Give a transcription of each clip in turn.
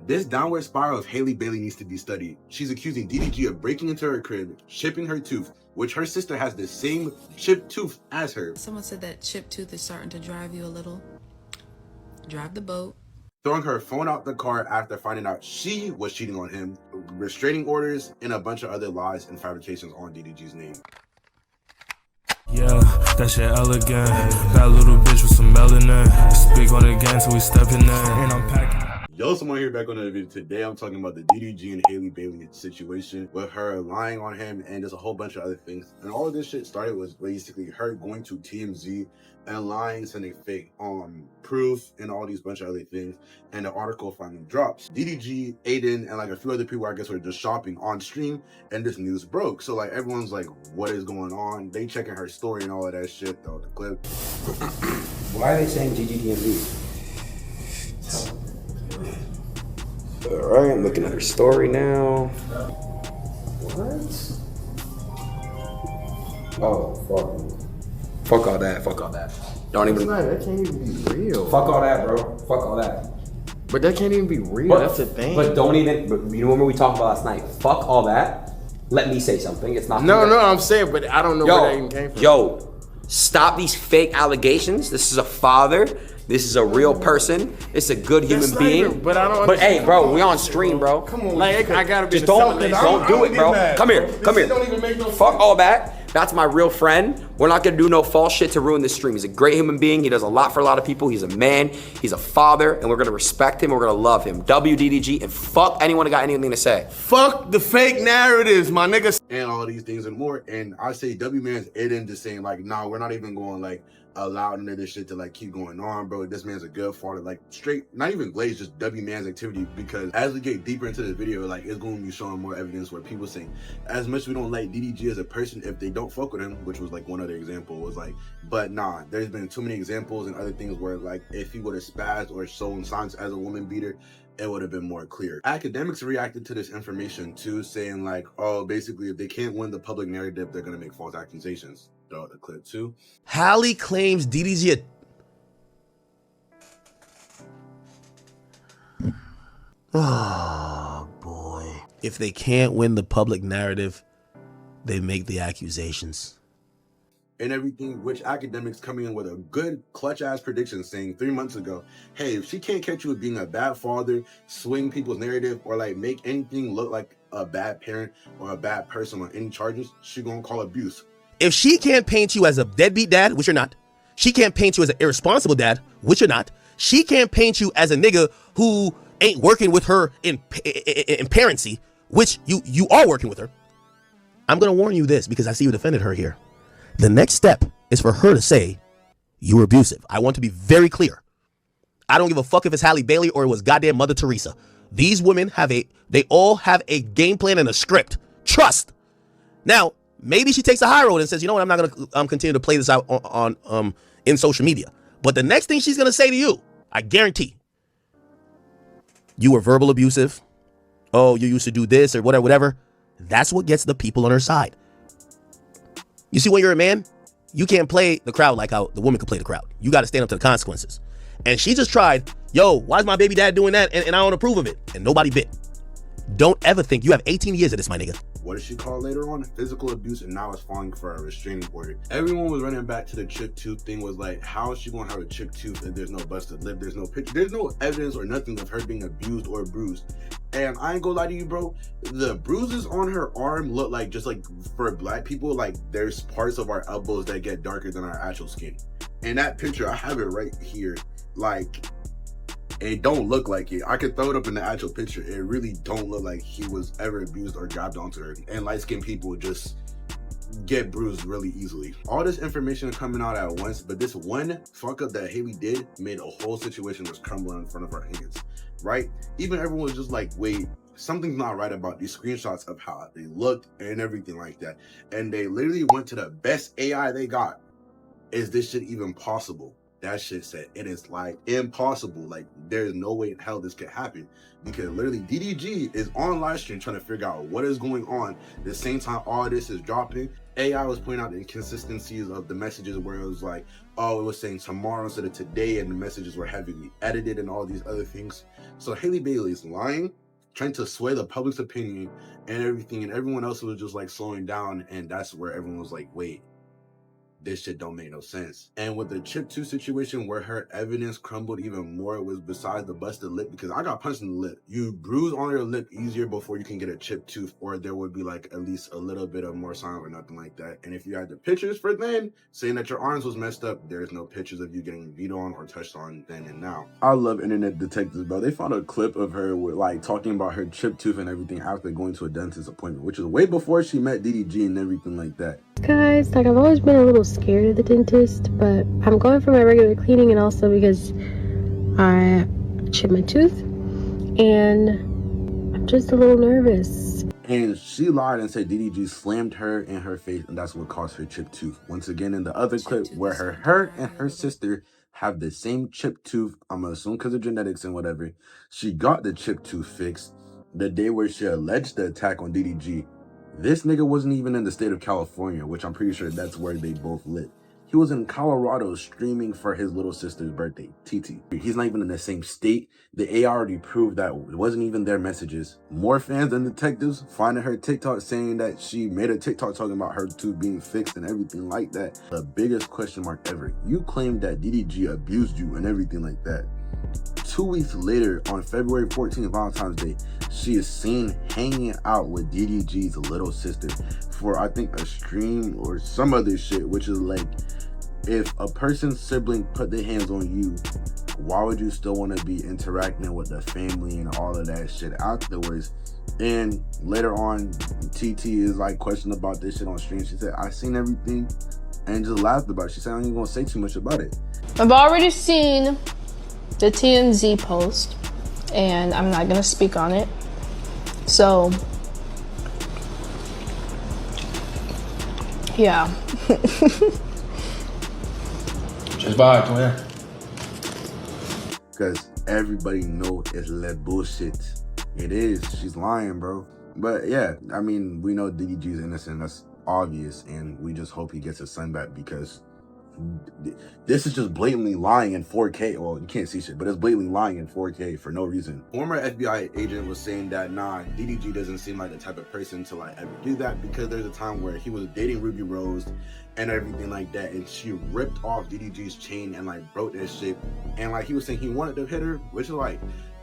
This downward spiral of Halle Bailey needs to be studied. She's accusing DDG of breaking into her crib, chipping her tooth, which her sister has the same chipped tooth as her. Someone said that chipped tooth is starting to drive you a little. Drive the boat. Throwing her phone out the car after finding out she was cheating on him, restraining orders, and a bunch of other lies and fabrications on DDG's name. Yeah, that shit elegant. That little bitch with some melanin. Speak on it again till we step in there. And I'm packing. Yo, someone here back on the video. Today I'm talking about the DDG and Halle Bailey situation with her lying on him and there's a whole bunch of other things. And all of this shit started was basically her going to TMZ and lying, sending fake proof and all these bunch of other things. And the article finally drops. DDG, Aiden, and like a few other people I guess were just shopping on stream and this news broke. So like everyone's like, what is going on? They checking her story and all of that shit, though, the clip. Why are they saying DDG? Alright, I'm looking at her story now. What? Oh, fuck. Fuck all that, fuck all that. Don't even. That can't even be real. Fuck all that, bro. Fuck all that. But that can't even be real. That's the thing. But don't even. But you remember we talked about last night? Fuck all that. Let me say something. It's not. No, I'm saying, but I don't know where that even came from. Yo, stop these fake allegations. This is a father. This is a real person. It's a good human being. Even, but I don't. But hey, bro, we on stream, bro. Come on, like I gotta be. Just don't do it, bro. Come here. Don't even make no Fuck all that. That's my real friend. We're not gonna do no false shit to ruin this stream. He's a great human being. He does a lot for a lot of people. He's a man. He's a father, and we're gonna respect him. We're gonna love him. WDDG, and fuck anyone that got anything to say. Fuck the fake narratives, my nigga. And all these things and more. And I say W-Man's Aiden just saying like, nah, we're not even going like allow none of this shit to like keep going on, bro. This man's a good father, like straight, not even glazed, just W-Man's activity. Because as we get deeper into the video, like it's going to be showing more evidence where people saying as much as we don't like DDG as a person, if they don't fuck with him, which was like one other example, was like, but nah, there's been too many examples and other things where like if he would have spazzed or shown signs as a woman beater, it would have been more clear. Academics reacted to this information too, saying like, oh, basically if they can't win the public narrative, they're gonna make false accusations. Throw the clip too. Halle claims DDG. Oh boy. If they can't win the public narrative, they make the accusations. And everything, which academics coming in with a good clutch-ass prediction saying 3 months ago, hey, if she can't catch you with being a bad father, swing people's narrative, or like make anything look like a bad parent or a bad person on any charges, she gonna call abuse. If she can't paint you as a deadbeat dad, which you're not, she can't paint you as an irresponsible dad, which you're not, she can't paint you as a nigga who ain't working with her in parency, which you are working with her. I'm gonna warn you this because I see you defended her here. The next step is for her to say you were abusive. I want to be very clear. I don't give a fuck if it's Halle Bailey or it was goddamn Mother Teresa. These women they all have a game plan and a script. Trust. Now, maybe she takes a high road and says, you know what, I'm not gonna continue to play this out on in social media. But the next thing she's gonna say to you, I guarantee, you were verbal abusive. Oh, you used to do this or whatever. That's what gets the people on her side. You see, when you're a man, you can't play the crowd like how the woman can play the crowd. You got to stand up to the consequences. And she just tried, yo, why is my baby dad doing that? And I don't approve of it. And nobody bit. Don't ever think you have 18 years of this, my nigga. What did she call later on? Physical abuse, and now it's falling for a restraining order. Everyone was running back to the chipped tooth thing, was like, how is she gonna have a chipped tooth if there's no busted lip, there's no picture, there's no evidence or nothing of her being abused or bruised. And I ain't gonna lie to you, bro, the bruises on her arm look like, just like for black people, like there's parts of our elbows that get darker than our actual skin. In that picture, I have it right here, like, it don't look like it. I could throw it up in the actual picture. It really don't look like he was ever abused or grabbed onto her. And light-skinned people just get bruised really easily. All this information coming out at once, but this one fuck up that Halle did made a whole situation just crumble in front of our hands, right? Even everyone was just like, wait, something's not right about these screenshots of how they looked and everything like that. And they literally went to the best AI they got. Is this shit even possible? that shit said it is like impossible. Like there's no way in hell this could happen, because literally DDG is on live stream trying to figure out what is going on. At the same time all this is dropping, AI was pointing out the inconsistencies of the messages, where it was like, oh, it was saying tomorrow instead of today, and the messages were heavily edited and all these other things. So Halle Bailey is lying, trying to sway the public's opinion and everything, and everyone else was just like slowing down, and that's where everyone was like, wait, this shit don't make no sense. And with the Chip 2 situation, where her evidence crumbled even more, it was besides the busted lip, because I got punched in the lip. You bruise on your lip easier before you can get a chipped tooth, or there would be like at least a little bit of more sign or nothing like that. And if you had the pictures for then saying that your arms was messed up, there's no pictures of you getting beat on or touched on then and now. I love internet detectives, bro. They found a clip of her with like talking about her chipped tooth and everything after going to a dentist appointment, which is way before she met DDG and everything like that. Guys, like, I've always been a little scared of the dentist, but I'm going for my regular cleaning, and also because I chipped my tooth and I'm just a little nervous. And she lied and said DDG slammed her in her face, and that's what caused her chipped tooth. Once again, in the other clip where her and her sister have the same chipped tooth, I'm gonna assume because of genetics and whatever, she got the chipped tooth fixed the day where she alleged the attack on DDG. This nigga wasn't even in the state of California, which I'm pretty sure that's where they both live. He was in Colorado streaming for his little sister's birthday, TT. He's not even in the same state. The AI already proved that it wasn't even their messages. More fans and detectives finding her TikTok saying that she made a TikTok talking about her tooth being fixed and everything like that. The biggest question mark ever. You claimed that DDG abused you and everything like that. 2 weeks later, on February 14th, Valentine's Day, she is seen hanging out with DDG's little sister for, I think, a stream or some other shit, which is like, if a person's sibling put their hands on you, why would you still want to be interacting with the family and all of that shit afterwards? And later on, TT is like questioned about this shit on stream. She said, I seen everything and just laughed about it. She said, I ain't even gonna say too much about it. I've already seen the TMZ post, and I'm not gonna speak on it. So, yeah. Just bye, twin. Because everybody know it's that bullshit. It is. She's lying, bro. But yeah, I mean, we know DDG is innocent. That's obvious, and we just hope he gets his son back, because this is just blatantly lying in 4K. Well, you can't see shit, but it's blatantly lying in 4K for no reason. Former FBI agent was saying that, nah, DDG doesn't seem like the type of person to like ever do that, because there's a time where he was dating Ruby Rose and everything like that, and she ripped off DDG's chain and like broke that shit, and like he was saying he wanted to hit her, which is like,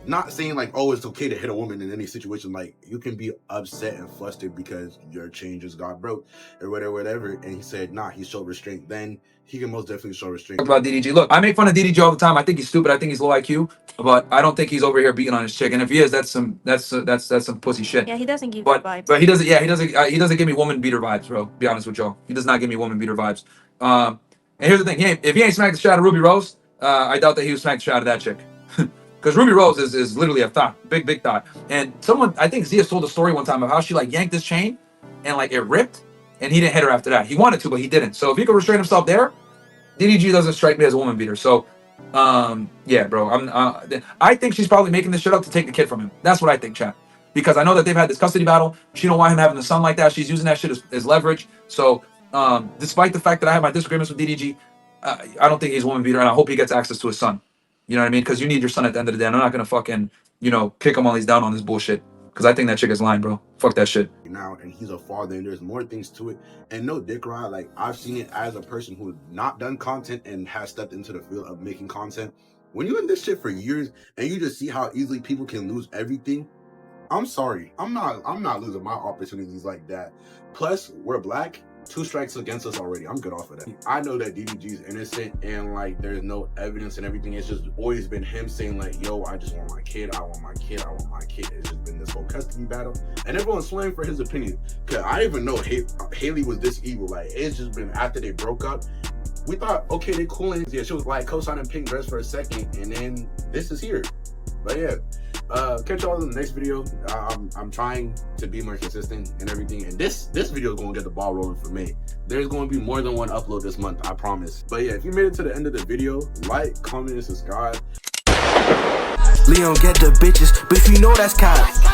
not saying like, oh, it's okay to hit a woman in any situation. Like, you can be upset and flustered because your chain just got broke or whatever. And he said, nah, he showed restraint. Then he can most definitely show restraint. About DDG. Look, I make fun of DDG all the time. I think he's stupid. I think he's low IQ, but I don't think he's over here beating on his chick. And if he is, that's some pussy shit. Yeah, he doesn't give that vibes. But he doesn't. Yeah, he doesn't give me woman beater vibes, bro. Be honest with y'all. He does not give me woman beater vibes. And here's the thing: if he ain't smacked the shit out of Ruby Rose, I doubt that he would smack the shit out of that chick. Because Ruby Rose is literally a thought, big thought. And someone, I think Zia told a story one time of how she like yanked this chain and like it ripped, and he didn't hit her after that. He wanted to, but he didn't. So if he could restrain himself there, DDG doesn't strike me as a woman beater. So, yeah, bro. I think she's probably making this shit up to take the kid from him. That's what I think, chat. Because I know that they've had this custody battle. She don't want him having a son like that. She's using that shit as leverage. So, despite the fact that I have my disagreements with DDG, I don't think he's a woman beater, and I hope he gets access to his son. You know what I mean? Because you need your son at the end of the day. And I'm not going to fucking, kick him while he's down on this bullshit. Because I think that chick is lying, bro. Fuck that shit. Now, and he's a father, and there's more things to it. And no dick ride, like, I've seen it as a person who's not done content and has stepped into the field of making content. When you're in this shit for years and you just see how easily people can lose everything, I'm sorry. I'm not losing my opportunities like that. Plus, we're black. 2 strikes against us already. I'm good off of that. I know that DDG is innocent, and like there's no evidence and everything. It's just always been him saying like, yo, I just want my kid, I want my kid, I want my kid. It's just been this whole custody battle, and everyone's swaying for his opinion. Cause I didn't even know Haley was this evil. Like, it's just been after they broke up, we thought, okay, they cooling. Yeah, she was like co-signing pink dress for a second, and then this is here. But yeah, catch y'all in the next video. I'm trying to be more consistent and everything, and this video is gonna get the ball rolling for me. There's gonna be more than one upload this month, I promise. But yeah, if you made it to the end of the video, like, comment, and subscribe. Leon get the bitches, but you know that's kind.